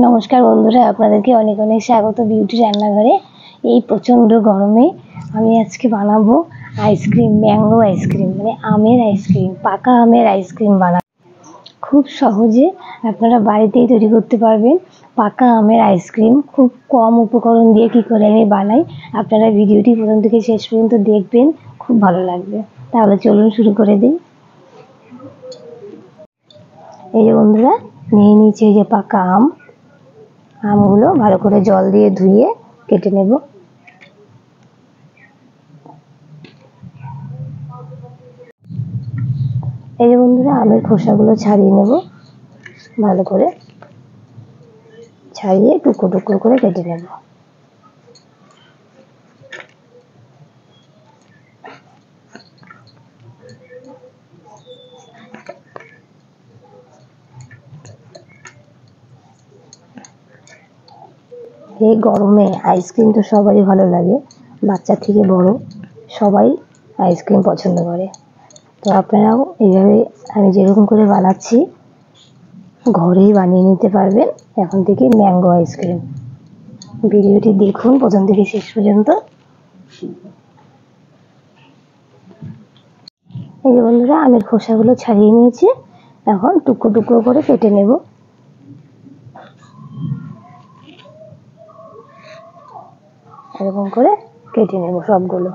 নমস্কার বন্ধুরা, আপনাদেরকে অনেক অনেক স্বাগত বিউটি রান্নাঘরে। এই প্রচণ্ড গরমে আমি আজকে বানাবো আইসক্রিম, ম্যাঙ্গো আইসক্রিম, মানে আমের আইসক্রিম, পাকা আমের আইসক্রিম বানাবো। খুব সহজে আপনারা বাড়িতেই তৈরি করতে পারবেন পাকা আমের আইসক্রিম। খুব কম উপকরণ দিয়ে কী করে আমি বানাই, আপনারা ভিডিওটি প্রথম থেকে শেষ পর্যন্ত দেখবেন, খুব ভালো লাগবে। তাহলে চলুন শুরু করে দিই। এই যে বন্ধুরা, নিয়ে নিয়েছি এই যে পাকা আমগুলো ভালো করে জল দিয়ে ধুয়ে কেটে নেব। এই যে বন্ধুরা, আমের খোসাগুলো ছাড়িয়ে নেব, ভালো করে ছাড়িয়ে টুকরো টুকরো করে কেটে নেব। এই গরমে আইসক্রিম তো সবারই ভালো লাগে, বাচ্চা থেকে বড় সবাই আইসক্রিম পছন্দ করে। তো আপনারাও এইভাবে আমি যেরকম করে বানাচ্ছি ঘরেই বানিয়ে নিতে পারবেন এখন থেকে ম্যাঙ্গো আইসক্রিম। ভিডিওটি দেখুন প্রথম থেকে শেষ পর্যন্ত। এই যে বন্ধুরা, আমের খোসাগুলো ছাড়িয়ে নিয়েছি, এখন টুকরো টুকরো করে কেটে নেব। এরকম করে কেটে নেব সবগুলো।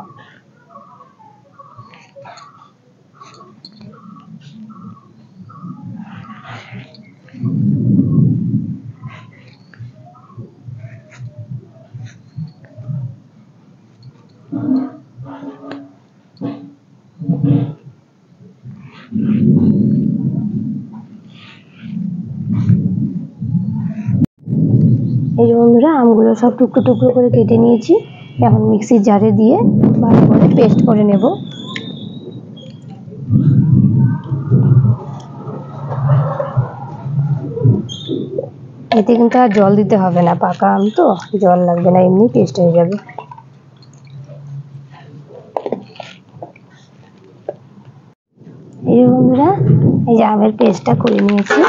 এই যে বন্ধুরা, আমগুলো সব টুকরো টুকরো করে কেটে নিয়েছি, এখন মিক্সির জারে দিয়ে ভালো করে পেস্ট করে নেব। এতে কিন্তু আর জল দিতে হবে না, পাকা আম তো জল লাগবে না, এমনি পেস্ট হয়ে যাবে। এই যে বন্ধুরা, এই যে আমের পেস্টটা করে নিয়েছি,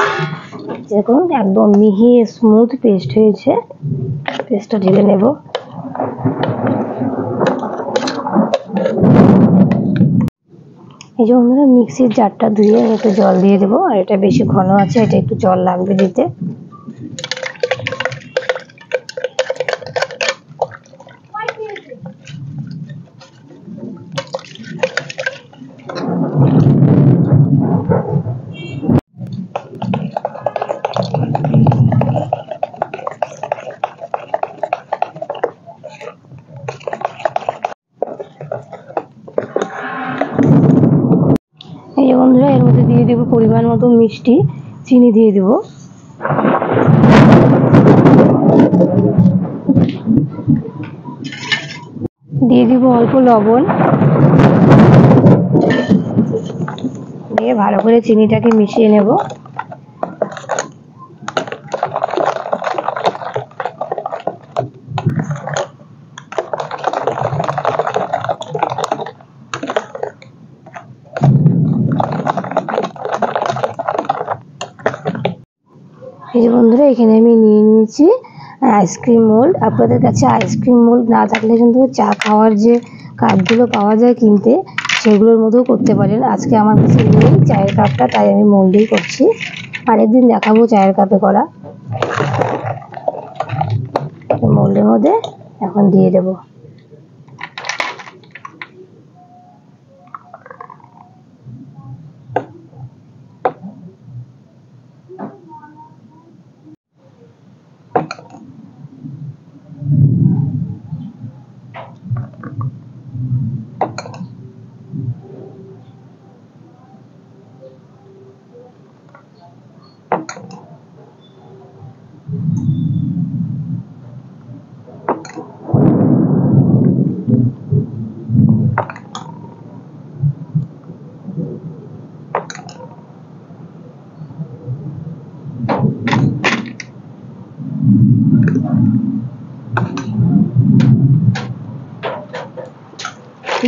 দেখুন একদম মিহি স্মুথ পেস্ট হয়েছে। পেস্টটা ঢেলে নেব। এই যে বন্ধুরা, মিক্সির জারটা ধুয়ে একটু জল দিয়ে দেবো, আর এটা বেশি ঘন আছে, এটা একটু জল লাগবে দিতে। এই যে বন্ধুরা, এর মধ্যে দিয়ে দেবো পরিমাণ মতো মিষ্টি, চিনি দিয়ে দেবো। দিয়ে দিব অল্প লবণ, দিয়ে ভালো করে চিনিটাকে মিশিয়ে নেব। এই যে বন্ধুরা, এখানে আমি নিয়ে নিয়েছি আইসক্রিম মোল্ড। আপনাদের কাছে আইসক্রিম মোল্ড না থাকলে কিন্তু চা খাওয়ার যে কাপগুলো পাওয়া যায় কিনতে, সেগুলোর মধ্যেও করতে পারেন। আজকে আমার কাছে নেই চায়ের কাপটা, তাই আমি মোল্ডেই করছি। আরেকদিন দেখাবো চায়ের কাপে করা। মোল্ডের মধ্যে এখন দিয়ে দেবো।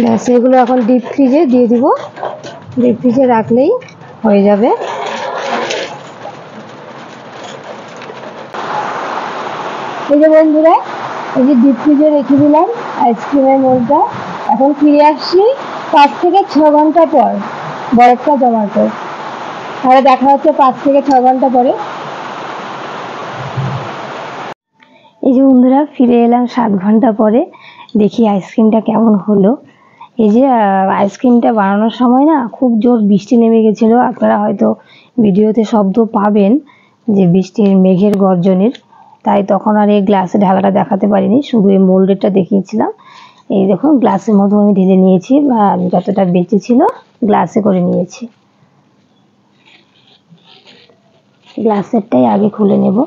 ব্যাস, এগুলো এখন ডিপ ফ্রিজে দিয়ে দিব। ডিপ ফ্রিজে রাখলেই হয়ে যাবে। এই যে বন্ধুরা, এই যে ডিপ ফ্রিজে রেখে দিলাম আইসক্রিমের মোলটা। এখন ফিরে আসছি 5 থেকে 6 ঘন্টা পর বরফটা জমার পর। তাহলে দেখা হচ্ছে 5 থেকে 6 ঘন্টা পরে। এই যে বন্ধুরা ফিরে এলাম 7 ঘন্টা পরে। দেখি আইসক্রিমটা কেমন হলো। এই যে আইসক্রিমটা বানানোর সময় না খুব জোর বৃষ্টি নেমে গেছিলো। আপনারা হয়তো ভিডিওতে শব্দ পাবেন যে বৃষ্টির মেঘের গর্জনের, তাই তখন আর এই গ্লাসে ঢালাটা দেখাতে পারিনি, শুধু এই মোল্ডেরটা দেখিয়েছিলাম। এই দেখুন গ্লাসের মতো আমি ঢেলে নিয়েছি, বা যতটা বেঁচে ছিল গ্লাসে করে নিয়েছি। গ্লাসেরটাই আগে খুলে নেব।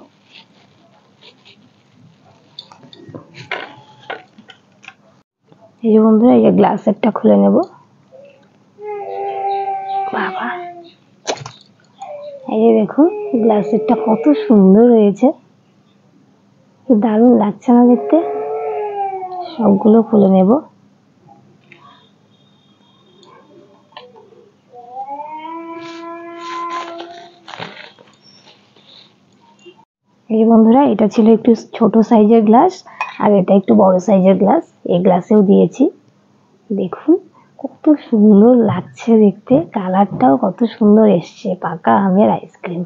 এই যে বন্ধুরা, এই যে গ্লাসেরটা খুলে নেব। বাবা, এই যে দেখুন গ্লাসেরটা কত সুন্দর হয়েছে, কি দারুণ লাগছে না দেখতে। সবগুলো খুলে নেব। এই যে বন্ধুরা, এটা ছিল একটু ছোট সাইজের গ্লাস, আর এটা একটু বড় সাইজের গ্লাস। এই গ্লাসেও দিয়েছি। দেখুন কত সুন্দর লাগছে দেখতে, কালারটাও কত সুন্দর এসছে, পাকা আমের আইসক্রিম।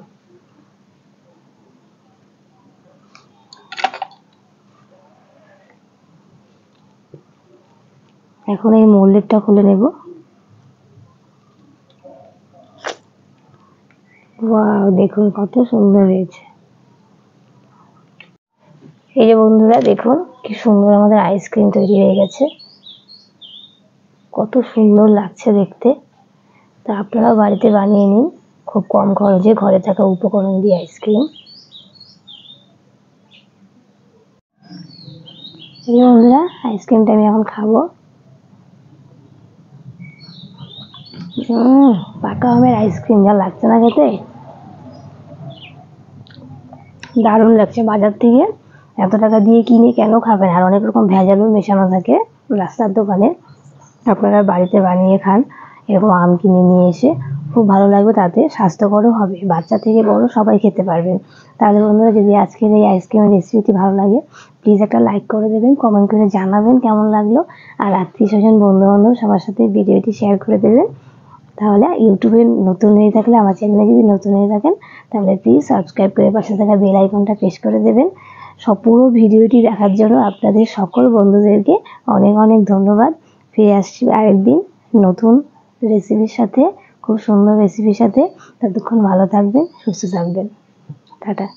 এখন এই মোল্ডেরটা খুলে নেব। ওয়াও, দেখুন কত সুন্দর হয়েছে। এই যে বন্ধুরা দেখুন কি সুন্দর আমাদের আইসক্রিম তৈরি হয়ে গেছে, কত সুন্দর লাগছে দেখতে। তা আপনারাও বাড়িতে বানিয়ে নিন, খুব কম খরচে ঘরে থাকা উপকরণ দিয়ে আইসক্রিম। এই যে বন্ধুরা, আইসক্রিমটা আমি এখন খাবো। পাকা আমের আইসক্রিম যা লাগছে না খেতে, দারুণ লাগছে। বাজার থেকে এত টাকা দিয়ে কিনে কেন খাবেন, আর অনেক রকম ভেজালও মেশানো থাকে রাস্তার দোকানে। আপনারা বাড়িতে বানিয়ে খান, এরকম আম কিনে নিয়ে এসে, খুব ভালো লাগবে, তাতে স্বাস্থ্যকরও হবে, বাচ্চা থেকে বড় সবাই খেতে পারবেন। তাহলে বন্ধুরা, যদি আজকের এই আইসক্রিমের রেসিপিটি ভালো লাগে, প্লিজ একটা লাইক করে দেবেন, কমেন্ট করে জানাবেন কেমন লাগলো, আর আত্মীয় স্বজন বন্ধু বান্ধব সবার সাথে ভিডিওটি শেয়ার করে দেবেন। তাহলে ইউটিউবে নতুন হয়ে থাকলে, আমার চ্যানেলে যদি নতুন হয়ে থাকেন, তাহলে প্লিজ সাবস্ক্রাইব করে পাশে থাকা বেল আইকনটা প্রেস করে দেবেন। পুরো ভিডিওটি দেখার জন্য আপনাদের সকল বন্ধুদেরকে অনেক অনেক ধন্যবাদ। ফিরে আসছি আরেকদিন নতুন রেসিপির সাথে, খুব সুন্দর রেসিপির সাথে। ততক্ষণ ভালো থাকবেন, সুস্থ থাকবেন। টাটা।